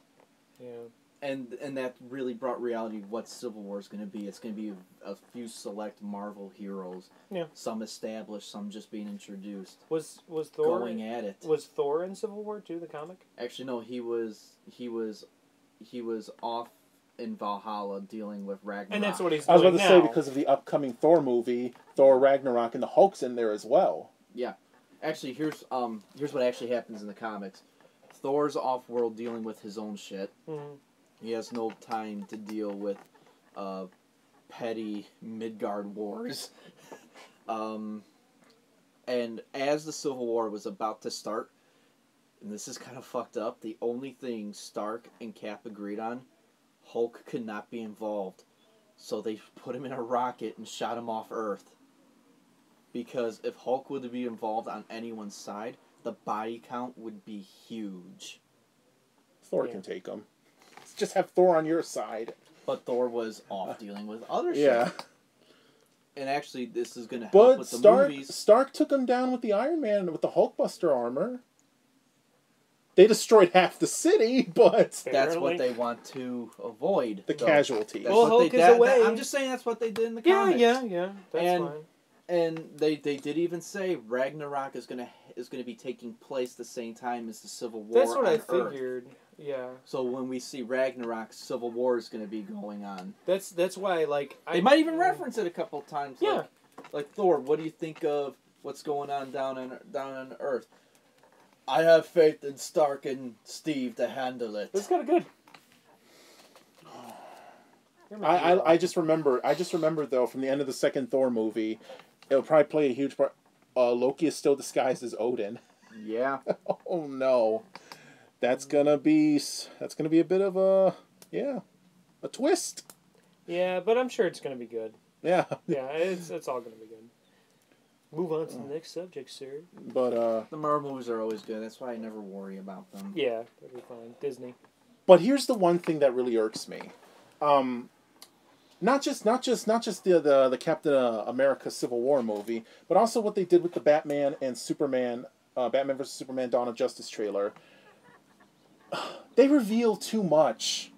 Yeah. And that really brought reality of what Civil War is going to be. It's going to be a few select Marvel heroes. Yeah. Some established, some just being introduced. Was Thor going at it? Was Thor in Civil War too, the comic? Actually, no. He was off in Valhalla dealing with Ragnarok. And that's what he's doing I was about to now. say, because of the upcoming Thor movie, Thor Ragnarok, and the Hulk's in there as well. Yeah. Actually, here's what actually happens in the comics. Thor's off-world dealing with his own shit. Mm-hmm. He has no time to deal with petty Midgard wars. And as the Civil War was about to start, and this is kind of fucked up, the only thing Stark and Cap agreed on, Hulk could not be involved. So they put him in a rocket and shot him off Earth. Because if Hulk would be involved on anyone's side, the body count would be huge. Thor can take him. Just have Thor on your side. But Thor was off dealing with other shit. Yeah. And actually, this is going to help with the movies. Stark took him down with the Iron Man, with the Hulkbuster armor. They destroyed half the city, but That's what they want to avoid. the casualties. That's Well, what Hulk they, is away. I'm just saying that's what they did in the Yeah, comics. yeah. That's fine. And they did even say Ragnarok is gonna be taking place the same time as the Civil War. That's what on I Earth. figured. Yeah. So when we see Ragnarok, Civil War is gonna be going on. That's why They might even reference it a couple of times. Yeah. Like Thor, what do you think of what's going on down on Earth? I have faith in Stark and Steve to handle it. That's kind of good. I just remember though from the end of the second Thor movie, it'll probably play a huge part. Loki is still disguised as Odin. Yeah. Oh no, that's gonna be a bit of a twist. Yeah, but I'm sure it's gonna be good. Yeah. Yeah, it's all gonna be good. Move on to the next subject, sir. But The Marvel movies are always good. That's why I never worry about them. Yeah, that'll be fine. Disney. But here's the one thing that really irks me. Not just the Captain America Civil War movie, but also what they did with the Batman and Superman, Batman vs Superman: Dawn of Justice trailer. They reveal too much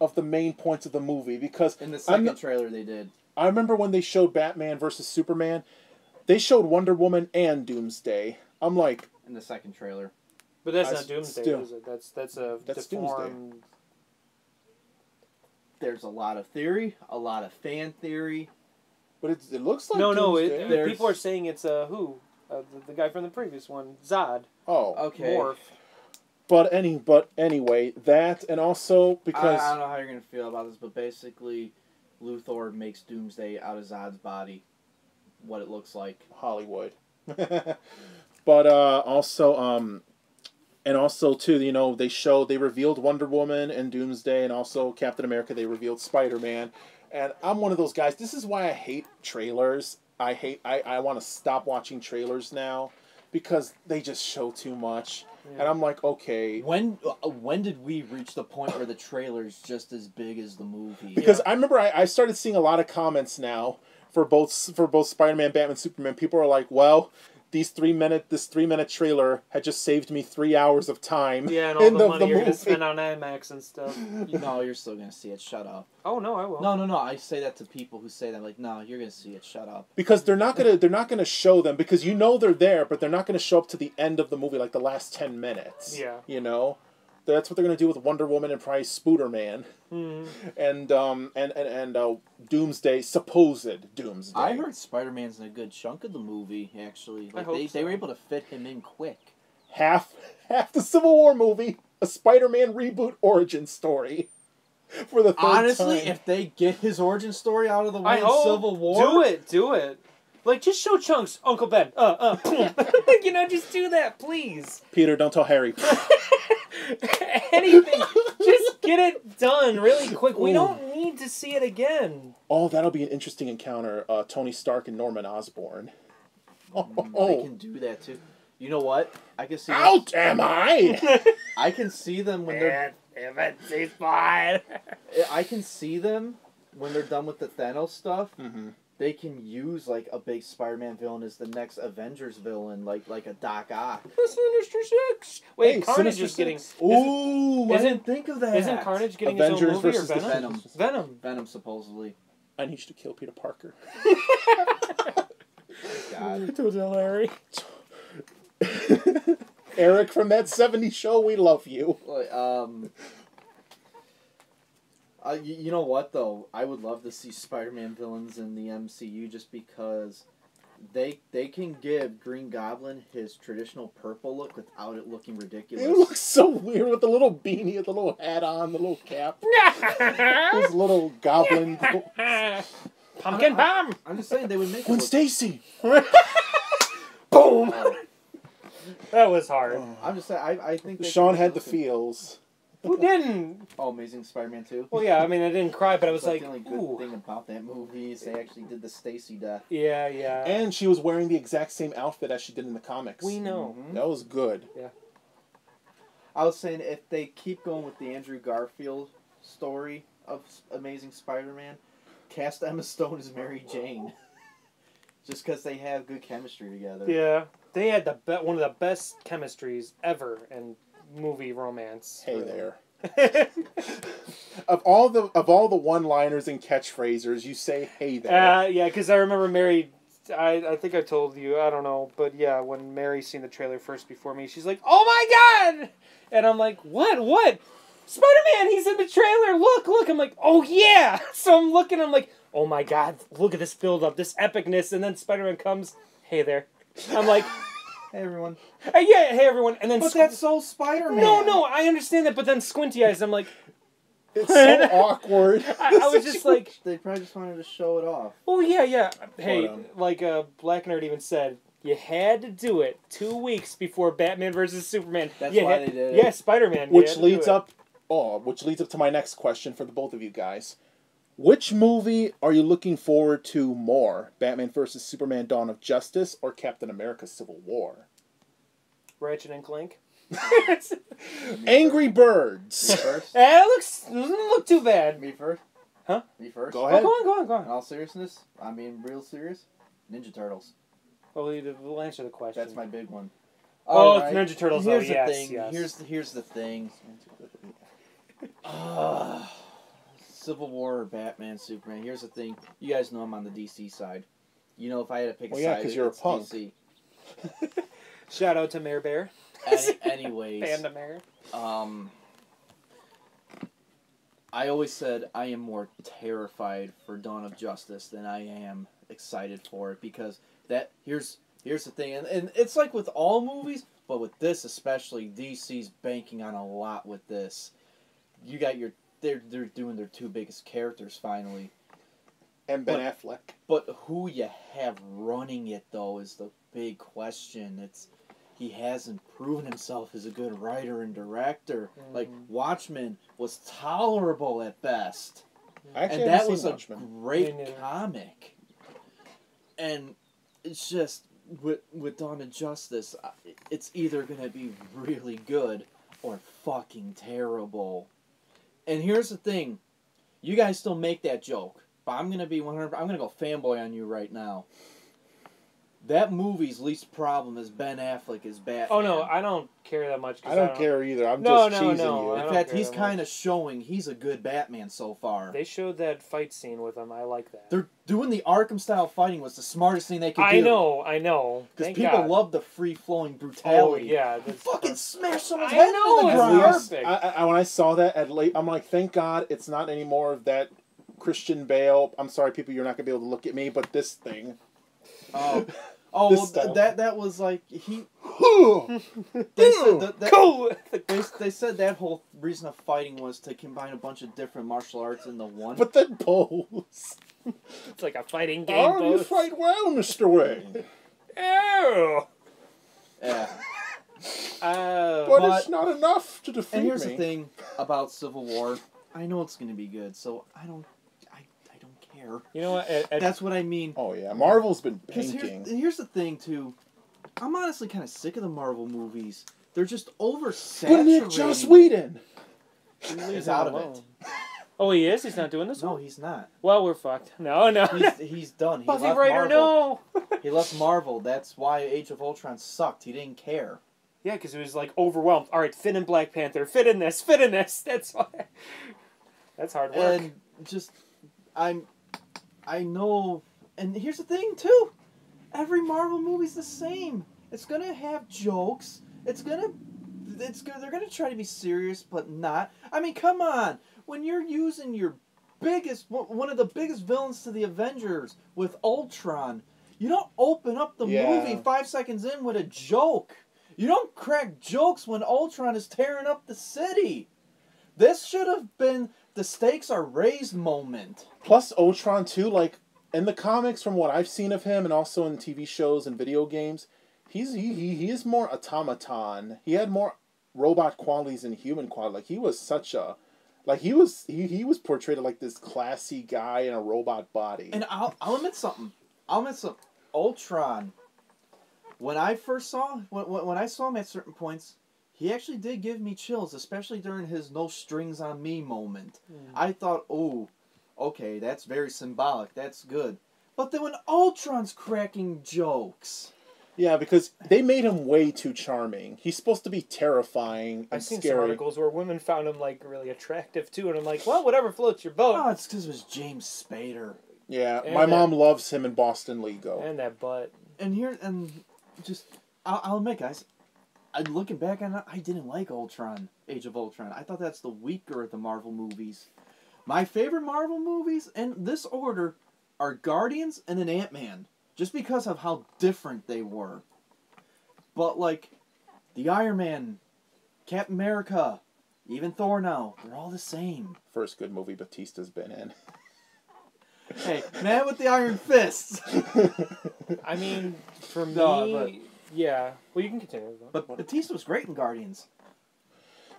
of the main points of the movie because In the second trailer they did. I remember when they showed Batman versus Superman, they showed Wonder Woman and Doomsday. I'm like, In the second trailer. But that's not Doomsday, still- is it? That's a That's deformed. There's a lot of theory, a lot of fan theory. but it looks like No, Doomsday. There's- people are saying it's who? The guy from the previous one, Zod. Oh, Okay. Morph. but anyway, that and also because I don't know how you're gonna feel about this, but basically, Luthor makes Doomsday out of Zod's body. What it looks like. Hollywood. But also too, they revealed Wonder Woman and Doomsday, and also Captain America. They revealed Spider-Man, and I'm one of those guys. This is why I hate trailers. I want to stop watching trailers now because they just show too much, and I'm like, okay. When did we reach the point where the trailer's just as big as the movie? Because I remember I started seeing a lot of comments now for both Spider-Man, Batman, Superman. People are like, well, this 3-minute trailer had just saved me 3 hours of time. Yeah, and all in the money you're movie. gonna spend on IMAX and stuff. No, you're still gonna see it. Shut up. Oh no, I will. No. I say that to people who say that. Like, no, you're gonna see it. Shut up. Because they're not gonna show them because they're there, but they're not gonna show up to the end of the movie, like the last 10 minutes. Yeah. That's what they're gonna do with Wonder Woman and probably Spider-Man. Mm-hmm. And Doomsday, supposed Doomsday. I heard Spider-Man's in a good chunk of the movie. Actually, I hope they were able to fit him in quick. half the Civil War movie, a Spider-Man reboot origin story for the third Honestly, time. if they get his origin story out of the way I in hope. Civil War, Do it. Like, just show Chunks, Uncle Ben. Just do that, please. Peter, don't tell Harry. Anything. Just get it done really quick. We Ooh. don't need to see it again. Oh, that'll be an interesting encounter. Tony Stark and Norman Osborn. they can do that too. You know what? I can see. Out am I? I can see them when they're. It's fine. I can see them when they're done with the Thanos stuff. Mm-hmm. They can use like a big Spider-Man villain as the next Avengers villain, like a Doc Ock. Sinister Six. Wait, Hey, Carnage Sinister is getting. Six. Ooh, I isn't- didn't think of that. Isn't Carnage getting Avengers his own movie or versus the Venom? Venom. Venom. Supposedly. I need you to kill Peter Parker. God. It was Larry. Eric from that 70s show, we love you. Like, you know what though? I would love to see Spider-Man villains in the MCU just because they can give Green Goblin his traditional purple look without it looking ridiculous. It looks so weird with the little beanie, the little hat on, the little cap. His little goblin. Pumpkin bomb. I'm just saying they would make Gwen it look. Stacy. Boom. That was hard. I'm just saying I think they Sean can had the make it look- feels. Who didn't? Oh, Amazing Spider-Man 2. Well, yeah. I mean, I didn't cry, but I was But like, the only good ooh. thing about that movie is they actually did the Stacy death. Yeah, yeah. And she was wearing the exact same outfit as she did in the comics. We know. Mhm. That was good. I was saying if they keep going with the Andrew Garfield story of Amazing Spider-Man, cast Emma Stone as Mary Jane. Just because they have good chemistry together. Yeah. They had one of the best chemistries ever, and movie romance. Hey really. there. Of all the one-liners and catchphrases, you say "Hey there." Yeah, because I remember Mary. I think I told you. I don't know, but yeah, when Mary seen the trailer first before me, she's like, "Oh my god!" And I'm like, "What? What? Spider-Man? He's in the trailer! Look!" I'm like, "Oh yeah!" So I'm looking. I'm like, "Oh my god! Look at this build-up, this epicness!" And then Spider-Man comes. Hey there. I'm like, Hey everyone. Yeah, hey everyone. And then But that's so Spider-Man. No, I understand that, but then squinty eyes. I'm like, It's so awkward. I was just like, They probably just wanted to show it off. oh yeah. Hey, But, like Black Nerd even said, you had to do it 2 weeks before Batman versus Superman. That's You why had- they did it. Yeah, Spider-Man. you Which had to do leads it. which leads up to my next question for the both of you guys. Which movie are you looking forward to more? Batman vs. Superman: Dawn of Justice or Captain America: Civil War? Ratchet and Clank. Angry Birds. First? It doesn't look too bad. Me first? Huh? Me first? Go Oh, ahead. go on. In all seriousness, I'm being real serious. Ninja Turtles. Well, we'll answer the question. That's my big one. Oh, Alright, it's Ninja Turtles. Here's oh, the yes, thing. yes. Here's the thing. Civil War or Batman, Superman. Here's the thing. You guys know I'm on the DC side. You know, if I had to pick a Well, yeah, side, 'cause you're a it's punk. DC. Shout out to Mayor Bear. Anyways, Panda Mayor. I always said I am more terrified for Dawn of Justice than I am excited for it because here's the thing, and it's like with all movies, but with this especially, DC's banking on a lot with this. You got they're doing their two biggest characters finally. And Ben Affleck. But who you have running it though is the big question. He hasn't proven himself as a good writer and director. Like Watchmen was tolerable at best, Actually, and I that haven't was seen a Watchmen. great comic. And it's just with Dawn of Justice, it's either gonna be really good or fucking terrible. And here's the thing, you guys still make that joke, but I'm gonna be 100. I'm gonna go fanboy on you right now. That movie's least problem is Ben Affleck as Batman. Oh no, I don't care that much. 'Cause I don't care either. I'm No, just no, cheesing no, you. I In don't fact, care he's that kind much. of showing he's a good Batman so far. They showed that fight scene with him. I like that. They're doing the Arkham style fighting was the smartest thing they could do. I know. Because Thank people God. love the free flowing Oh brutality. yeah, You that's fucking smash someone's I head know, into the it's ground. perfect. I when I saw that I'm like, thank God it's not any more of that Christian Bale. I'm sorry, people, you're not gonna be able to look at me, but this thing. Oh, This well, stuff. that was like he. Cool. They said cool. they said that whole reason of fighting was to combine a bunch of different martial arts into one. But then pose. It's like a fighting game. Oh, you both. fight well, Mr. Wayne. Ew. Yeah. But But- it's not enough to defeat And here's me. the thing about Civil War. I know it's gonna be good, so I don't care. You know what? That's what I mean. Oh yeah, Marvel's been Because banking. here's the thing too. I'm honestly kind of sick of the Marvel movies. They're just oversaturated. But Nick Joss Whedon. He's out of it. Oh, he is. He's not doing this No, one. he's not. Well, we're fucked. No. He's done. He Buffy left Writer, Marvel. no. He left Marvel. That's why Age of Ultron sucked. He didn't care. Yeah, because he was like overwhelmed. All right, fit in Black Panther. Fit in this. That's why. That's hard work. And just I know. And here's the thing too. Every Marvel movie's the same. It's gonna have jokes. They're gonna try to be serious, but not. I mean, come on. When you're using your one of the biggest villains to the Avengers with Ultron, you don't open up the movie 5 seconds in with a joke. You don't crack jokes when Ultron is tearing up the city. This should have been the stakes are raised moment. Plus Ultron too, like in the comics, from what I've seen of him, and also in TV shows and video games, he is more automaton. He had more robot qualities than human qualities. Like he was such a, like he was portrayed like this classy guy in a robot body. And I'll admit something. Ultron. When I first saw when I saw him at certain points, he actually did give me chills, especially during his "no strings on me" moment. I thought, oh, okay, that's very symbolic. That's good. But then when Ultron's cracking jokes, Yeah, because they made him way too charming. He's supposed to be terrifying and I've seen scary. some articles where women found him like really attractive too, and I'm like, well, whatever floats your boat. Oh, it's because it was James Spader. Yeah, And my that- mom loves him in Boston Legal. And that butt. I'll admit, guys, looking back on it, I didn't like Ultron, Age of Ultron. I thought that's the weaker of the Marvel movies. My favorite Marvel movies, in this order, are Guardians and then Ant-Man. Just because of how different they were. But, like, the Iron Man, Captain America, even Thor now, they're all the same. First good movie Batista's been in. Hey, man with the Iron Fist! I mean, for me, No, yeah. Well, you can continue. But Batista was great in Guardians.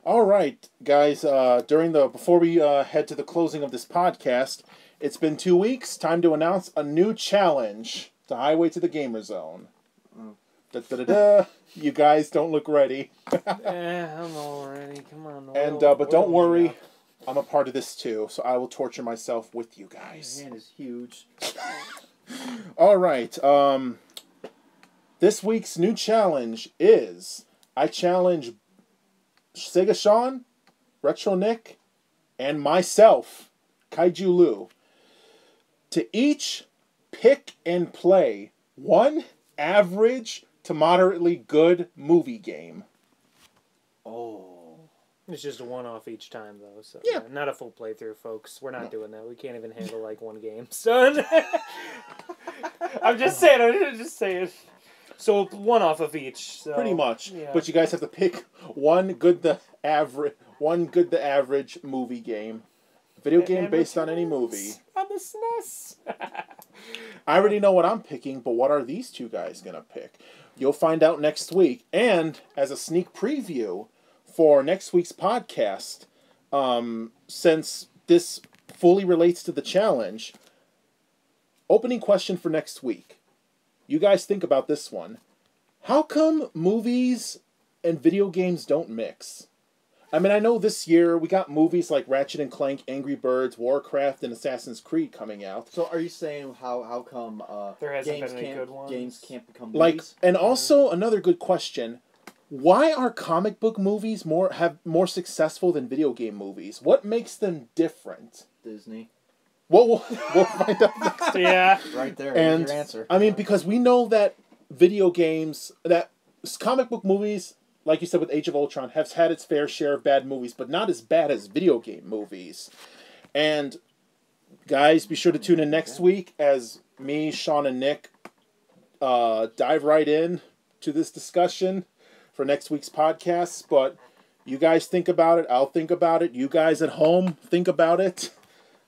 All right, guys. Before we head to the closing of this podcast, it's been 2 weeks. Time to announce a new challenge to Highway to the Gamer Zone. Da, da, da, da. You guys don't look ready. I'm all ready. Come on. And but don't worry, I'm a part of this too, so I will torture myself with you guys. Your hand is huge. All right. This week's new challenge is I challenge SegaSean, Retro Nick, and myself, KaijuLou, to each pick and play one average to moderately good movie game. Oh. It's just a one-off each time, though. So Yeah. not a full playthrough, folks. We're not doing that. We can't even handle like one game, son. I'm just saying. So one off of each. So, Pretty much. yeah. But you guys have to pick one good to average movie game. Video game based on any movie. On the SNES. I already know what I'm picking, but what are these two guys going to pick? You'll find out next week. And as a sneak preview for next week's podcast, since this fully relates to the challenge, opening question for next week. You guys think about this one. How come movies and video games don't mix? I mean, I know this year we got movies like Ratchet and Clank, Angry Birds, Warcraft, and Assassin's Creed coming out. So are you saying how come There hasn't been any good ones? games can't become movies? Like, and also another good question: why are comic book movies have more successful than video game movies? What makes them different? Disney. We'll find out next. Yeah. Right there. And Here's your answer. I mean, because we know that video games, that comic book movies, like you said with Age of Ultron, has had its fair share of bad movies, but not as bad as video game movies. And guys, be sure to tune in next week as me, Sean, and Nick dive right in to this discussion for next week's podcast. But you guys think about it. I'll think about it. You guys at home think about it.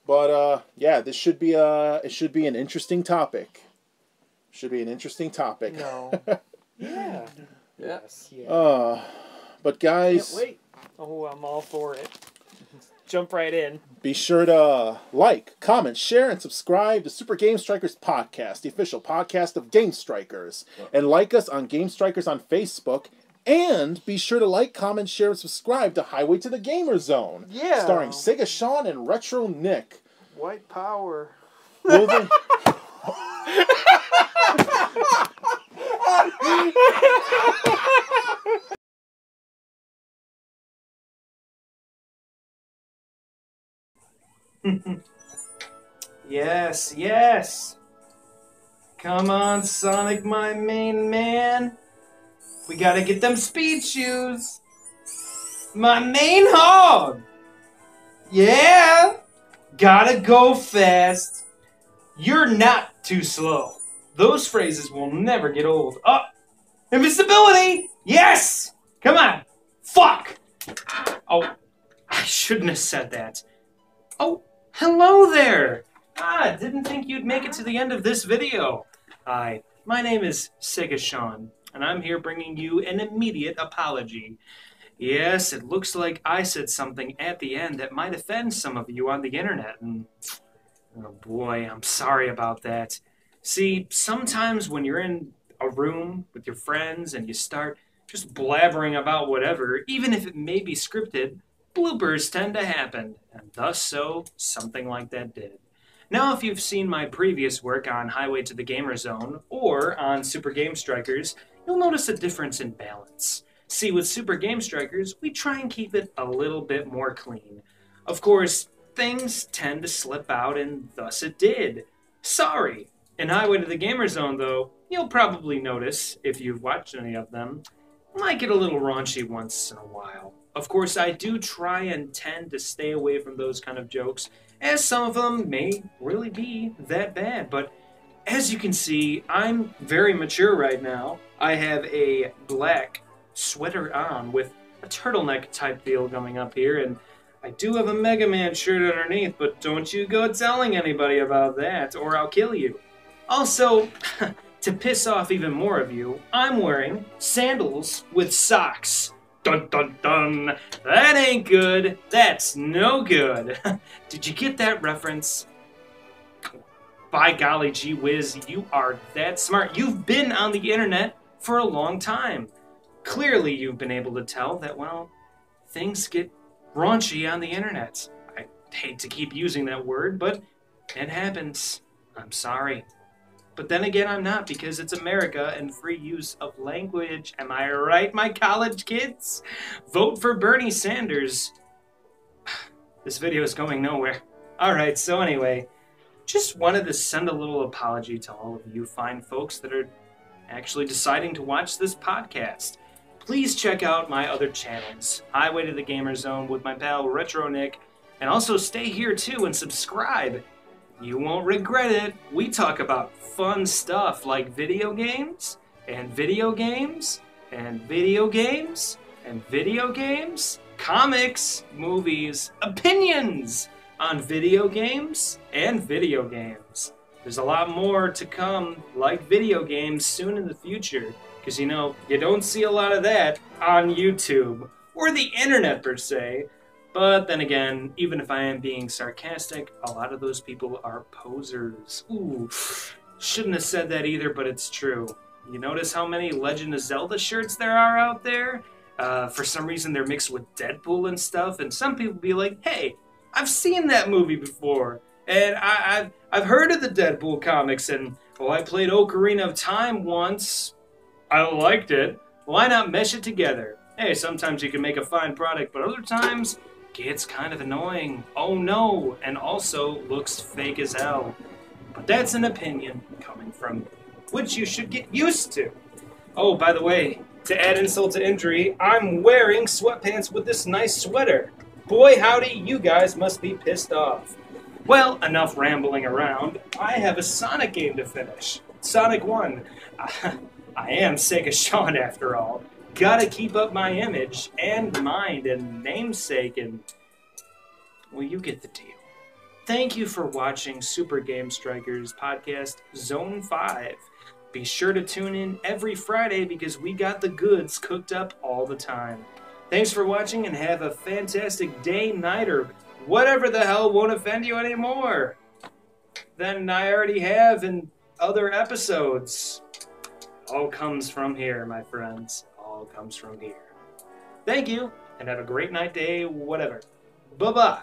But yeah, this should be an interesting topic. Should be an interesting topic. No. Yeah. Yes. Yeah. But guys, Can't wait. Oh, I'm all for it. Jump right in. be sure to like, comment, share, and subscribe to Super Game Strikers Podcast, the official podcast of Game Strikers. And like us on Game Strikers on Facebook. And be sure to like, comment, share, and subscribe to Highway to the Gamer Zone. Yeah. Starring SegaSean and Retro Nick. White power. Will they... Yes, yes. Come on, Sonic, my main man. We gotta get them speed shoes. My main hog. Yeah. Gotta go fast. You're not too slow. Those phrases will never get old. Oh, invincibility. Yes. Come on. Fuck. Oh, I shouldn't have said that. Oh, hello there. Didn't think you'd make it to the end of this video. Hi, my name is SegaSean, and I'm here bringing you an immediate apology. Yes, it looks like I said something at the end that might offend some of you on the internet, and oh boy, I'm sorry about that. See, sometimes when you're in a room with your friends and you start just blabbering about whatever, even if it may be scripted, bloopers tend to happen, and thus so, something like that did. Now, if you've seen my previous work on Highway to the Gamer Zone or on Super Game Strikers, you'll notice a difference in balance. See, with Super Game Strikers, we try and keep it a little bit more clean. Of course, things tend to slip out, and thus it did. Sorry. In Highway to the Gamer Zone, though, you'll probably notice, if you've watched any of them, I might get a little raunchy once in a while. Of course, I do try and tend to stay away from those kind of jokes, as some of them may really be that bad. But as you can see, I'm very mature right now. I have a black sweater on with a turtleneck type deal going up here, and I do have a Mega Man shirt underneath, but don't you go telling anybody about that, or I'll kill you. Also, to piss off even more of you, I'm wearing sandals with socks. Dun dun dun! That ain't good. That's no good. Did you get that reference? By golly gee whiz, you are that smart. You've been on the internet for a long time. Clearly you've been able to tell that, well, things get raunchy on the internet. I hate to keep using that word, but it happens. I'm sorry. But then again, I'm not, because it's America and free use of language. Am I right, my college kids? Vote for Bernie Sanders. This video is going nowhere. Alright, so anyway, just wanted to send a little apology to all of you fine folks that are actually deciding to watch this podcast. Please check out my other channels, Highway to the Gamer Zone with my pal Retro Nick, and also stay here too and subscribe. You won't regret it. We talk about fun stuff like video games, and video games, and video games, and video games, comics, movies, opinions on video games, and video games. There's a lot more to come like video games soon in the future, because you know, you don't see a lot of that on YouTube, or the internet per se. But then again, even if I am being sarcastic, a lot of those people are posers. Ooh, shouldn't have said that either, but it's true. You notice how many Legend of Zelda shirts there are out there? For some reason, they're mixed with Deadpool and stuff, and some people be like, hey, I've seen that movie before, and I've heard of the Deadpool comics, and, well, I played Ocarina of Time once. I liked it. Why not mesh it together? Hey, sometimes you can make a fine product, but other times, gets kind of annoying. Oh no, and also looks fake as hell. But that's an opinion coming from me, which you should get used to. Oh, by the way, to add insult to injury, I'm wearing sweatpants with this nice sweater. Boy howdy, you guys must be pissed off. Well, enough rambling around. I have a Sonic game to finish. Sonic 1. I am SegaSean after all. Gotta keep up my image and mind and namesake and... well, you get the deal. Thank you for watching Super Game Strikers podcast Zone 5. Be sure to tune in every Friday because we got the goods cooked up all the time. Thanks for watching and have a fantastic day, night, or whatever the hell won't offend you anymore than I already have in other episodes. All comes from here, my friends. All comes from here. Thank you, and have a great night, day, whatever. Bye-bye.